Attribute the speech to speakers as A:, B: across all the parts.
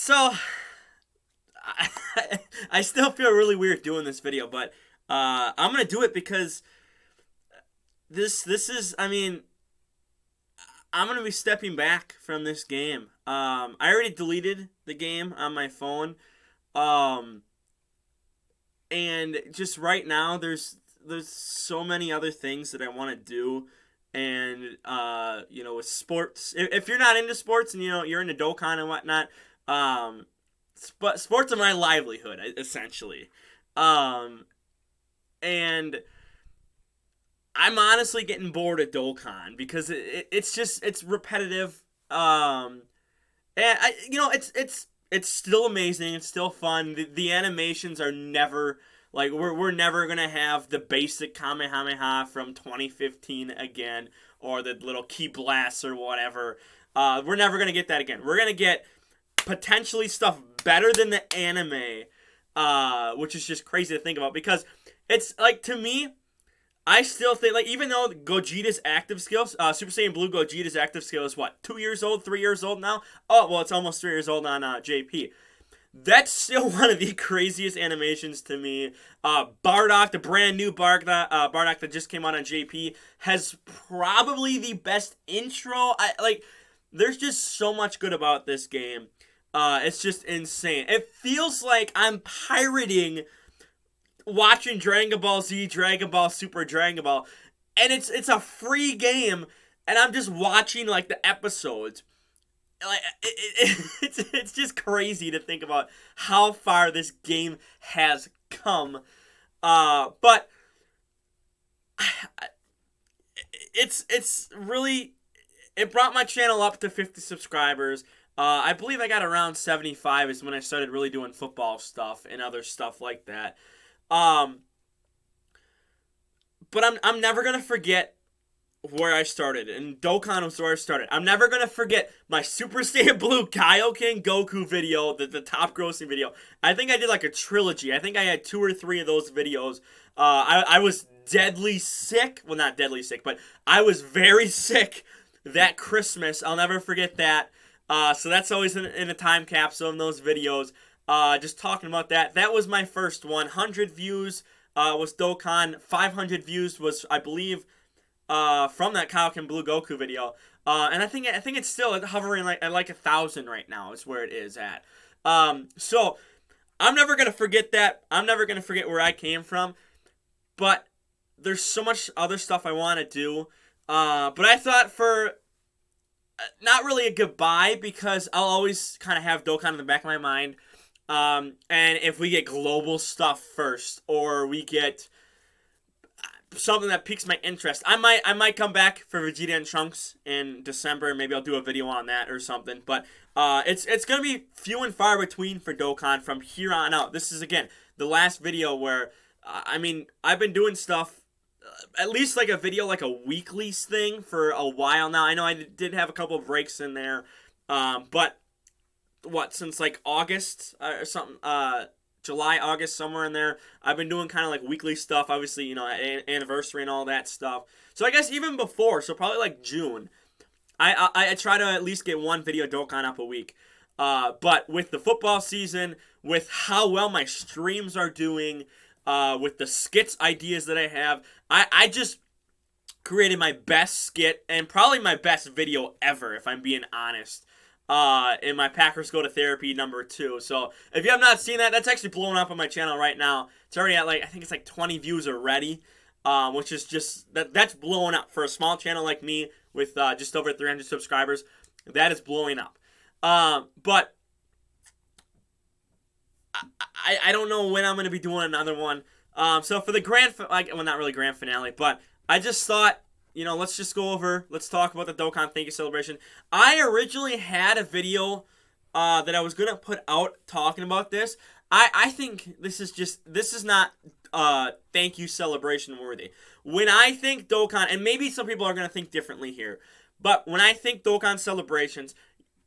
A: So, I still feel really weird doing this video, but I'm gonna do it because this is, I mean, I'm gonna be stepping back from this game. I already deleted the game on my phone, um, and just right now, there's so many other things that I want to do, and with sports. If you're not into sports and you're into Dokkan and whatnot, um, sports are my livelihood essentially, um, and I'm honestly getting bored of Dokkan because it's repetitive. And it's still amazing. It's still fun. The animations are never like we're never gonna have the basic Kamehameha from 2015 again, or the little key blasts or whatever. We're never gonna get that again. We're gonna get potentially stuff better than the anime, which is just crazy to think about because it's like, to me, I still think, like, even though Gogeta's active skills, Super Saiyan Blue Gogeta's active skill is what, 2 years old, 3 years old now? Oh, well, it's almost 3 years old on JP. That's still one of the craziest animations to me. Bardock, the brand new Bardock that just came out on JP, has probably the best intro. There's just so much good about this game. It's just insane. It feels like I'm pirating watching Dragon Ball Z, Dragon Ball Super, Dragon Ball, and it's a free game, and I'm just watching like the episodes. Like it's just crazy to think about how far this game has come. But it's really, it brought my channel up to 50 subscribers. I believe I got around 75 is when I started really doing football stuff and other stuff like that. But I'm never gonna forget where I started, and Dokkan was where I started. I'm never gonna forget my Super Saiyan Blue Kaioken Goku video, the top grossing video. I think I did like a trilogy. I think I had 2 or 3 of those videos. I was deadly sick. Well, not deadly sick, but I was very sick that Christmas. I'll never forget that. So that's always in a time capsule in those videos. Just talking about that. That was my first one. 100 views was Dokkan. 500 views was, I believe, from that Kaioken Blue Goku video. And I think it's still hovering at 1,000 right now is where it is at. So I'm never gonna forget that. I'm never gonna forget where I came from. But there's so much other stuff I want to do. But I thought for not really a goodbye, because I'll always kind of have Dokkan in the back of my mind. And if we get global stuff first, or we get something that piques my interest, I might come back for Vegeta and Trunks in December. Maybe I'll do a video on that or something. But it's gonna be few and far between for Dokkan from here on out. This is, again, the last video where I've been doing stuff, at least like a video, like a weekly thing for a while now. I know I did have a couple of breaks in there, but since like August or something, July, August, somewhere in there, I've been doing kind of like weekly stuff, obviously, anniversary and all that stuff. So I guess even before, so probably like June, I try to at least get one video Dokkan up a week. But with the football season, with how well my streams are doing, with the skits ideas that I have, I just created my best skit and probably my best video ever, if I'm being honest. In my Packers Go to Therapy #2. So if you have not seen that, that's actually blowing up on my channel right now. It's already at I think it's like 20 views already, which is just, that's blowing up for a small channel like me with just over 300 subscribers. That is blowing up. But I don't know when I'm going to be doing another one. So for the not really grand finale, but I just thought, let's just let's talk about the Dokkan Thank You Celebration. I originally had a video that I was going to put out talking about this. I think this is not Thank You Celebration worthy. When I think Dokkan, and maybe some people are going to think differently here, but when I think Dokkan Celebrations,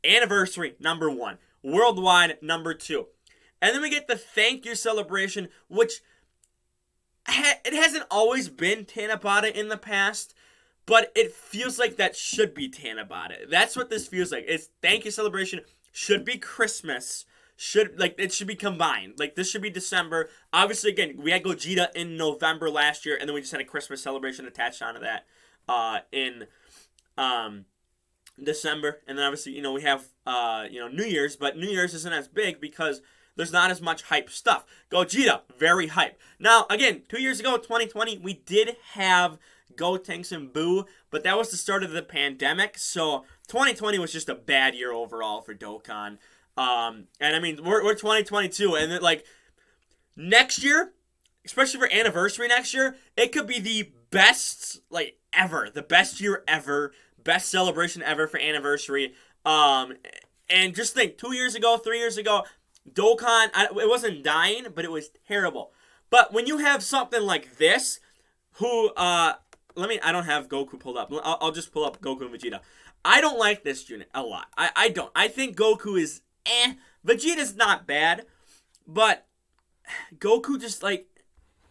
A: Anniversary, #1. Worldwide, #2. And then we get the Thank You Celebration, which it hasn't always been Tanabata in the past, but it feels like that should be Tanabata. That's what this feels like. It's thank you celebration should be Christmas. It should be combined. Like this should be December. Obviously, again, we had Gogeta in November last year, and then we just had a Christmas celebration attached onto that in December. And then obviously, we have New Year's, but New Year's isn't as big because there's not as much hype stuff. Gogeta, very hype. Now, again, 2 years ago, 2020, we did have Gotenks and Boo, but that was the start of the pandemic, so 2020 was just a bad year overall for Dokkan. And I mean, we're 2022, and next year, especially for anniversary next year, it could be the best ever, the best year ever, best celebration ever for anniversary. And just think, 2 years ago, 3 years ago, Dokkan, it wasn't dying, but it was terrible. But when you have something like this, I don't have Goku pulled up. I'll just pull up Goku and Vegeta. I don't like this unit a lot. I don't. I think Goku is Vegeta's not bad, but Goku just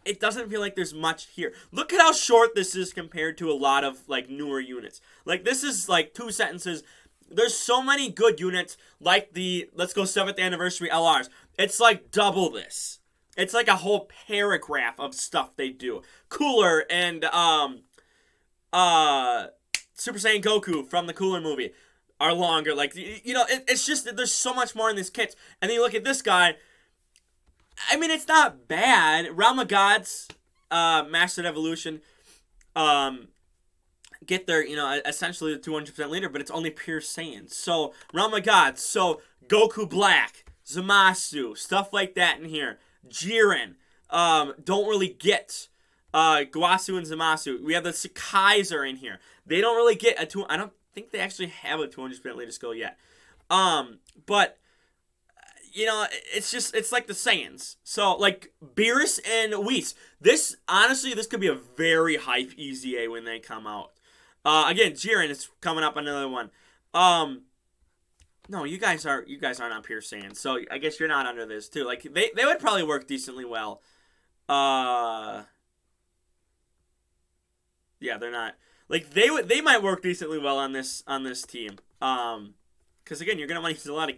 A: it doesn't feel like there's much here. Look at how short this is compared to a lot of newer units. This is 2 sentences. There's so many good units like the let's go 7th anniversary LRs. It's double this. It's a whole paragraph of stuff they do. Cooler and Super Saiyan Goku from the Cooler movie are longer. It's just that there's so much more in these kits. And then you look at this guy. I mean, it's not bad. Realm of Gods, Mastered Evolution, get their, essentially the 200% leader, but it's only pure Saiyan. So, Realm of Gods, so Goku Black, Zamasu, stuff like that in here. Jiren, don't really get Guasu and Zamasu. We have the Sakai's are in here. They don't really get I don't think they actually have a 200% leader skill yet. But it's like the Saiyans. So, Beerus and Whis. This could be a very hype EZA when they come out. Again, Jiren is coming up another one. No, you guys aren't on Pure Saiyan, so I guess you're not under this too. They would probably work decently well. Yeah, they're not. They might work decently well on this team. Because again, you're gonna want to use a lot of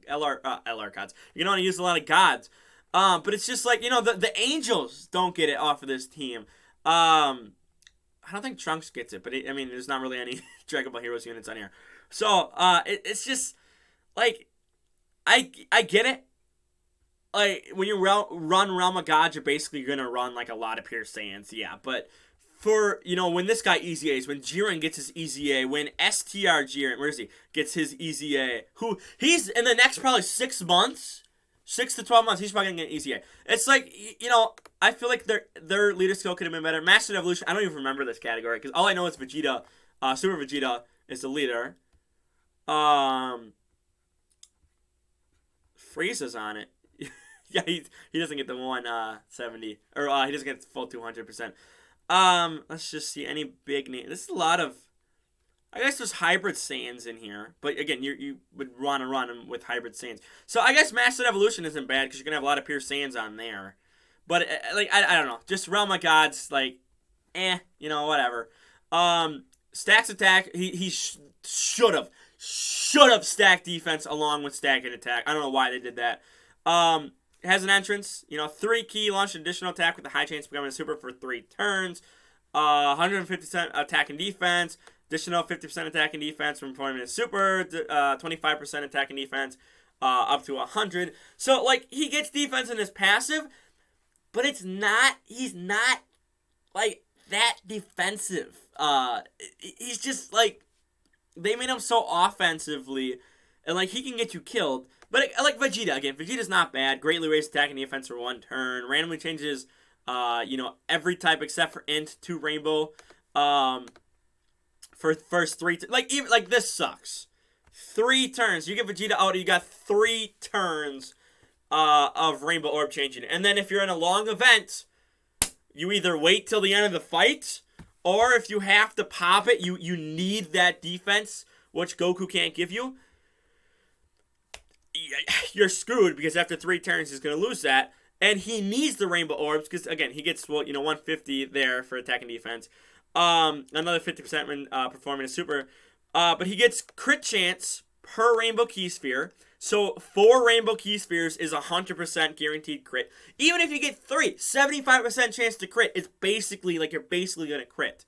A: LR gods. You're gonna want to use a lot of gods. But it's just the Angels don't get it off of this team. I don't think Trunks gets it, but there's not really any Dragon Ball Heroes units on here. So, it's just, I get it. When you run Realm of Gods, you're basically going to run, a lot of Pure Saiyans, yeah. But for, when this guy EZAs, when Jiren gets his EZA, when STR Jiren, where is he, gets his EZA, he's, in the next probably 6 months, 6 to 12 months, he's probably going to get an EZA. It's I feel like their leader skill could have been better. Mastered Evolution, I don't even remember this category, because all I know is Vegeta, Super Vegeta is the leader. Frieza's on it. Yeah, he doesn't get the 170, or he doesn't get the full 200%. Let's just see any big name. This is a lot of, I guess there's hybrid Saiyans in here, but again, you would want to run them with hybrid Saiyans. So I guess Mastered Evolution isn't bad because you're gonna have a lot of pure Saiyans on there. But I don't know, just Realm of Gods, whatever. Stacks attack. He should have stacked defense along with stacking attack. I don't know why they did that. Has an entrance. 3 key, launch an additional attack with the high chance of becoming a super for 3 turns. 150% attack and defense. Additional 50% attack and defense from performing a super. 25% attack and defense. Up to 100. So he gets defense in his passive, but he's not that defensive. He's just they made him so offensively, and he can get you killed. But Vegeta again. Vegeta's not bad. Greatly raised attack and defense for 1 turn. Randomly changes, every type except for Int to Rainbow. For first 3, this sucks. 3 turns. You get Vegeta out, you got 3 turns of Rainbow Orb changing. And then if you're in a long event, you either wait till the end of the fight, or if you have to pop it, you need that defense, which Goku can't give you. You're screwed because after 3 turns, he's going to lose that. And he needs the Rainbow Orbs because, again, he gets, 150 there for attack and defense. Another 50% when performing a super. But he gets crit chance per rainbow key sphere. So 4 rainbow key spheres is 100% guaranteed crit. Even if you get 3, 75% chance to crit. It's basically like you're basically gonna crit.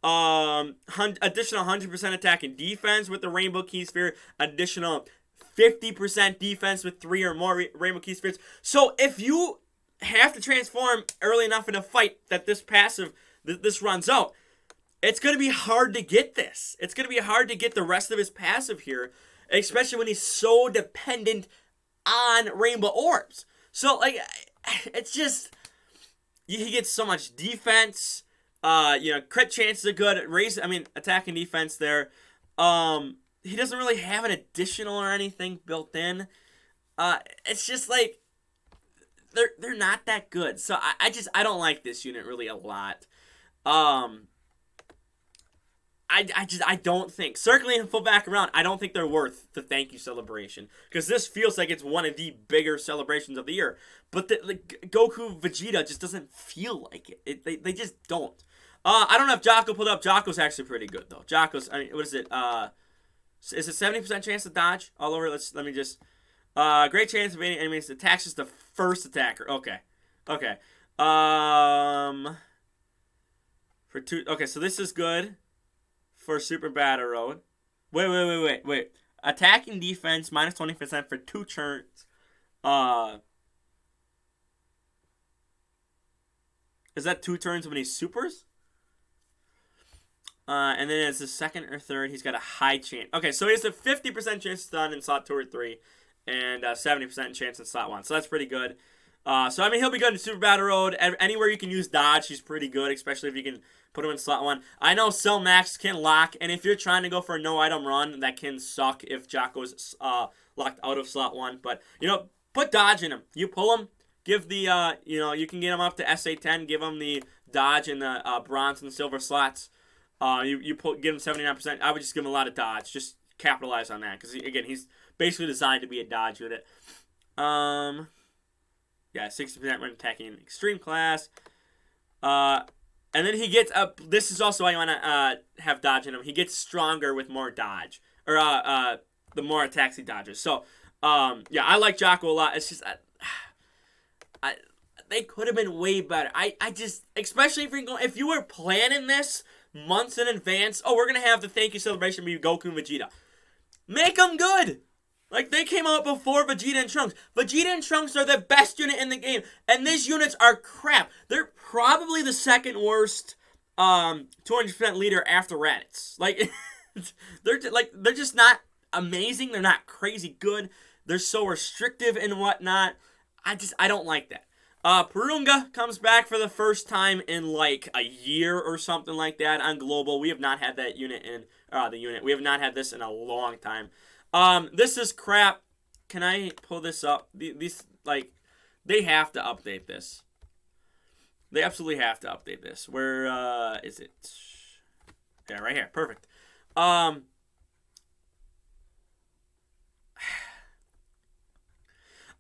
A: Additional 100% attack and defense with the rainbow key sphere. Additional 50% defense with 3 or more rainbow key spheres. So if you have to transform early enough in a fight that this passive this runs out, it's going to be hard to get this. It's going to be hard to get the rest of his passive here, especially when he's so dependent on rainbow orbs. So, like, it's just, he gets so much defense. Crit chances are good. Attack and defense there. He doesn't really have an additional or anything built in. It's just like, they're not that good. So I don't like this unit really a lot. I don't think, circling and full back around, I don't think they're worth the thank you celebration. Because this feels like it's one of the bigger celebrations of the year. But the Goku Vegeta just doesn't feel like it. They just don't. I don't know if Jocko pulled up. Jocko's actually pretty good, though. Jocko's, what is it? Is it 70% chance to dodge all over? Let me just, great chance of evading enemies. Attacks is the first attacker. Okay. Okay, so this is good for Super Battle Road. Wait. Attack and defense minus 20% for 2 turns. Is that 2 turns when he supers? And then as the second or third, he's got a high chance. Okay, so he has a 50% chance to stun in slot 2 or 3, and 70% chance in slot 1. So that's pretty good. He'll be good in Super Battle Road. Anywhere you can use dodge, he's pretty good, especially if you can put him in slot 1. I know Cell Max can lock, and if you're trying to go for a no-item run, that can suck if Jocko's locked out of slot 1. But, put dodge in him. You pull him, give the, you can get him up to SA10, give him the dodge in the bronze and silver slots. Give him 79%. I would just give him a lot of dodge. Just capitalize on that, because, again, he's basically designed to be a dodge with it. 60% when attacking in extreme class. And then he gets up. This is also why you want to have dodge in him. He gets stronger with more dodge, or the more attacks he dodges. So, I like Jocko a lot. It's just, they could have been way better. I just, especially if you were planning this months in advance. Oh, we're gonna have the thank you celebration with Goku and Vegeta. Make them good. Like, they came out before Vegeta and Trunks. Vegeta and Trunks are the best unit in the game, and these units are crap. They're probably the second worst 200% leader after Raditz. Like, they're just not amazing. They're not crazy good. They're so restrictive and whatnot. I don't like that. Purunga comes back for the first time in like a year or something like that on Global. We have not had that unit in We have not had this in a long time. This is crap. Can I pull this up? They have to update this. They absolutely have to update this. Where is it? Yeah, right here. Perfect.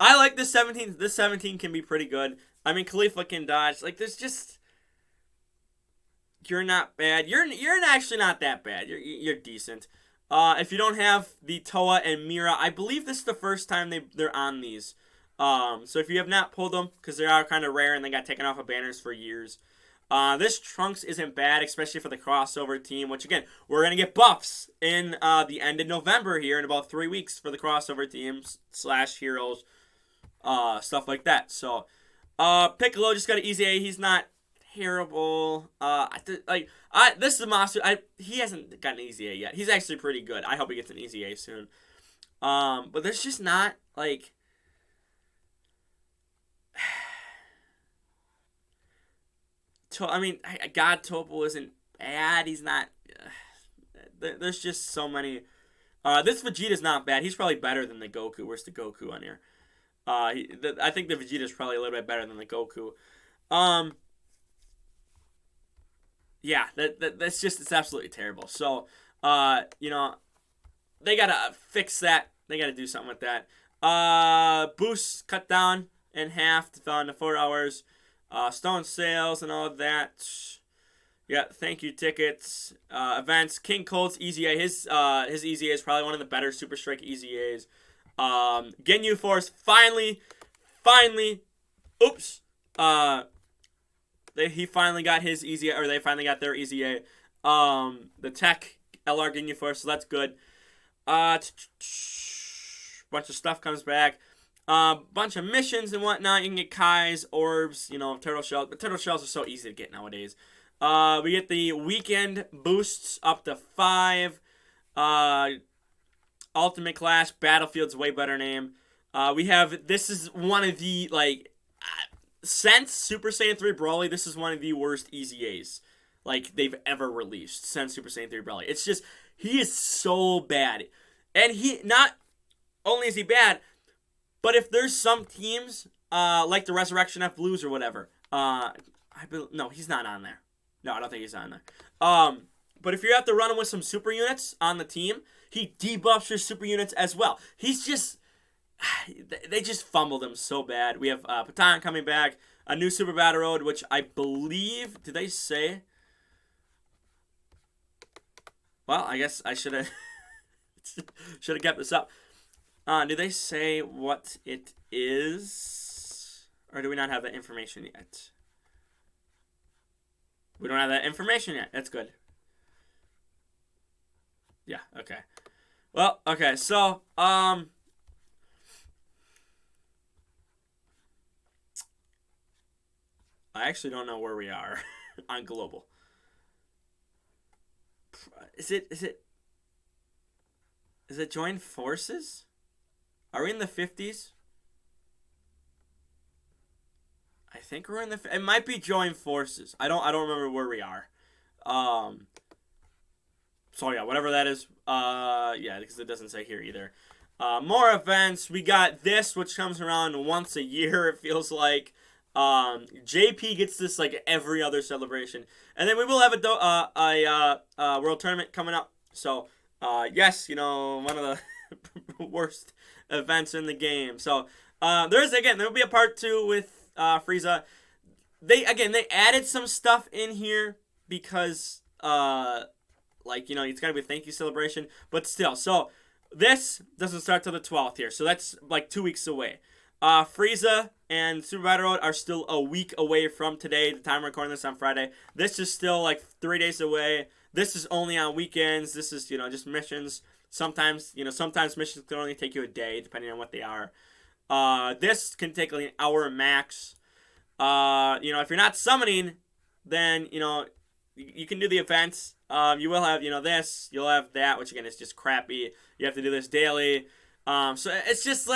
A: I like this 17. This 17 can be pretty good. I mean, Khalifa can dodge. Like, there's just, you're not bad. You're actually not that bad. You're decent. If you don't have the Toa and Mira, I believe this is the first time they're on these. So if you have not pulled them, because they are kind of rare and they got taken off of banners for years. This Trunks isn't bad, especially for the crossover team, which, again, we're going to get buffs in the end of November here in about 3 weeks for the crossover teams / heroes, stuff like that. So, Piccolo just got an easy A. He's not terrible. This is a monster. He hasn't gotten an easy A yet. He's actually pretty good. I hope he gets an easy A soon. But there's just not, like, God Topo isn't bad. He's not. There's just so many. This Vegeta's not bad. He's probably better than the Goku. Where's the Goku on here? I think the Vegeta's probably a little bit better than the Goku. Yeah, that's just, it's absolutely terrible. So, they gotta fix that. They gotta do something with that. Boost cut down in half down to 4 hours. Stone sales and all of that. Yeah, thank you tickets. Events. King Colt's EZA. His EZA is probably one of the better Super Strike EZAs. Ginyu Force finally. Oops. He finally got his EZA, or they finally got their EZA. The Tech LR Ginyu Force, so that's good. Bunch of stuff comes back. Bunch of missions and whatnot. You can get Kai's, orbs, turtle shells. But turtle shells are so easy to get nowadays. We get the weekend boosts up to 5. Ultimate Clash, Battlefield's a way better name. This is one of the, since Super Saiyan 3 Broly, this is one of the worst EZAs, they've ever released since Super Saiyan 3 Broly. It's just, he is so bad. And he, not only is he bad, but if there's some teams, like the Resurrection F Blues or whatever, no, he's not on there. No, I don't think he's on there. But if you have to run him with some super units on the team, he debuffs your super units as well. He's just, they just fumbled him so bad. We have Patan coming back, a new Super Battle Road, which I believe, did they say? Well, I guess I should have kept this up. Did they say what it is? Or do we not have that information yet? We don't have that information yet. That's good. Yeah, okay. Well, okay, so, I actually don't know where we are on global. Is it join forces? Are we in the 50s? I think we're in the. It might be join forces. I don't remember where we are. So yeah, whatever that is. Yeah, because it doesn't say here either. More events. We got this, which comes around once a year. It feels like. JP gets this every other celebration, and then we will have a world tournament coming up. So, yes, one of the worst events in the game. So, there'll be a part 2 with Frieza. They added some stuff in here because it's gotta be a thank you celebration, but still. So this doesn't start till the 12th here, so that's 2 weeks away. Frieza and Super Battle Road are still a week away from today. The time I'm recording this on Friday. This is still 3 days away. This is only on weekends. This is, just missions. Sometimes missions can only take you a day, depending on what they are. This can take an hour max. If you're not summoning, then, you can do the events. You will have, this. You'll have that, which, again, is just crappy. You have to do this daily. So it's just,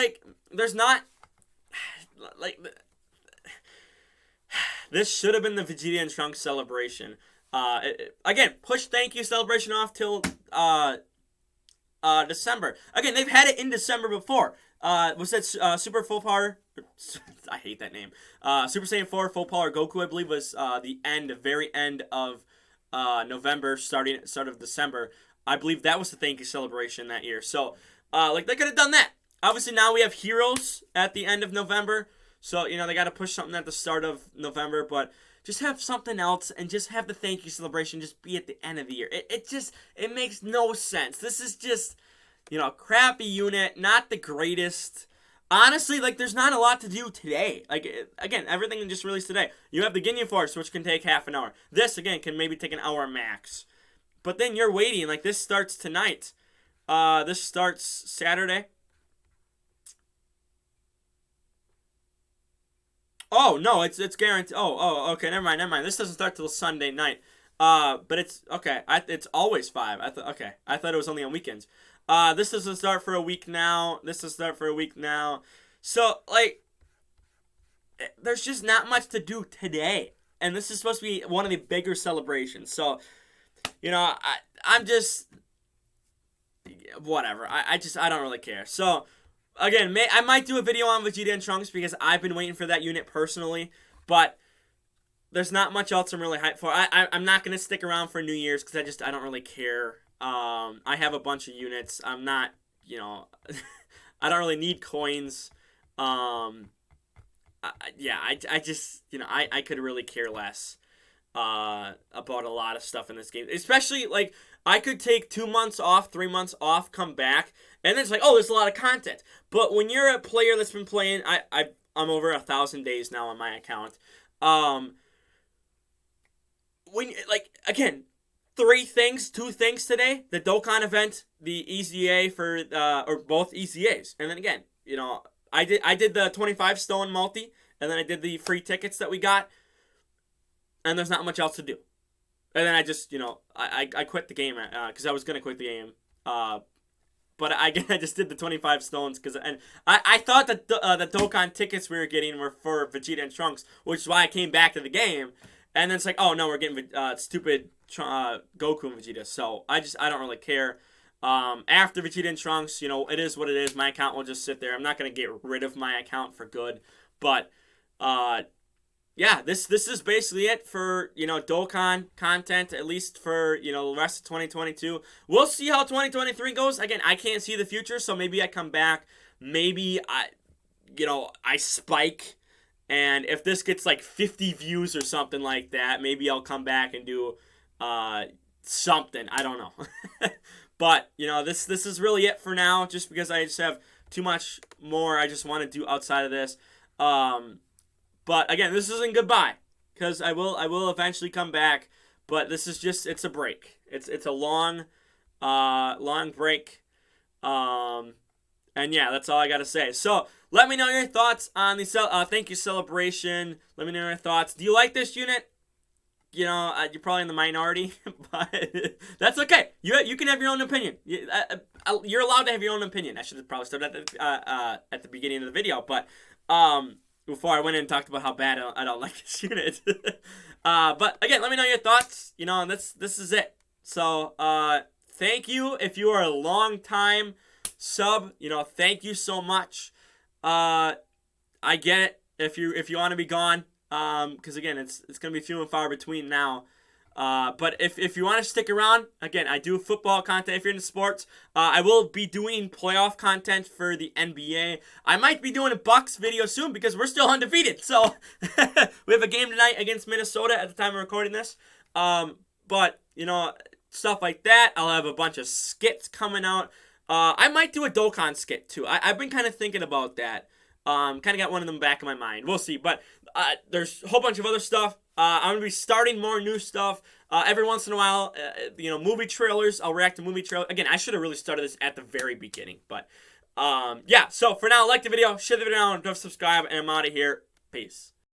A: there's not... this should have been the Vegeta and Trunks celebration. Again, push thank you celebration off till December. Again, they've had it in December before. Was that Super Full Power? I hate that name. Super Saiyan 4 Full Power Goku, I believe, was the very end of November, start of December. I believe that was the thank you celebration that year. So, they could have done that. Obviously, now we have Heroes at the end of November. So, they got to push something at the start of November. But just have something else and just have the thank you celebration just be at the end of the year. It makes no sense. This is just, a crappy unit, not the greatest. Honestly, there's not a lot to do today. Again, everything just released today. You have the Ginyu Force, which can take half an hour. This, again, can maybe take an hour max. But then you're waiting. This starts tonight. This starts Saturday. Oh, no, it's guaranteed. Oh, okay, never mind. This doesn't start till Sunday night. But it's, okay, it's always 5. I thought it was only on weekends. This doesn't start for a week now. So, there's just not much to do today. And this is supposed to be one of the bigger celebrations. So, I'm just, whatever. I don't really care. So, again, I might do a video on Vegeta and Trunks because I've been waiting for that unit personally. But there's not much else I'm really hyped for. I'm not going to stick around for New Year's because I don't really care. I have a bunch of units. I'm not, I don't really need coins. I just, I could really care less. about a lot of stuff in this game. Especially, like, I could take 2 months off, 3 months off, come back, and then it's like, oh, there's a lot of content. But when you're a player that's been playing, I'm over 1,000 days now on my account. When, like, again, two things today: the Dokkan event, the EZA for or both EZAs, and then again, I did the 25 stone multi, and then I did the free tickets that we got, and there's not much else to do. And then I just, I quit the game because I was gonna quit the game, but I just did the 25 stones and I thought that the Dokkan tickets we were getting were for Vegeta and Trunks, which is why I came back to the game. And then it's like, oh no, we're getting stupid Goku and Vegeta. So I don't really care. After Vegeta and Trunks, it is what it is. My account will just sit there. I'm not gonna get rid of my account for good. But yeah, this is basically it for Dokkan content, at least for the rest of 2022. We'll see how 2023 goes. Again, I can't see the future, so maybe I come back. Maybe I spike. And if this gets like 50 views or something like that, maybe I'll come back and do something. I don't know. But, this is really it for now, just because I just have too much more I just want to do outside of this. But again, this isn't goodbye, because I will eventually come back. But this is just, it's a break. It's a long break. And yeah, that's all I got to say. So, let me know your thoughts on the thank you celebration. Let me know your thoughts. Do you like this unit? You're probably in the minority, but that's okay. You can have your own opinion. You're allowed to have your own opinion. I should have probably started at the beginning of the video, but before I went in and talked about how bad I don't like this unit. But again, let me know your thoughts. And this is it. So thank you if you are a long time sub. Thank you so much. I get it if you want to be gone, because again, it's gonna be few and far between now. But if you want to stick around, again, I do football content. If you're into sports, I will be doing playoff content for the NBA. I might be doing a Bucks video soon because we're still undefeated. So we have a game tonight against Minnesota at the time of recording this. But stuff like that. I'll have a bunch of skits coming out. I might do a Dokkan skit too. I've been kind of thinking about that. Kind of got one of them back in my mind. We'll see. But there's a whole bunch of other stuff. I'm going to be starting more new stuff. Every once in a while, movie trailers. I'll react to movie trailers. Again, I should have really started this at the very beginning. But yeah, so for now, like the video, share the video, don't subscribe, and I'm out of here. Peace.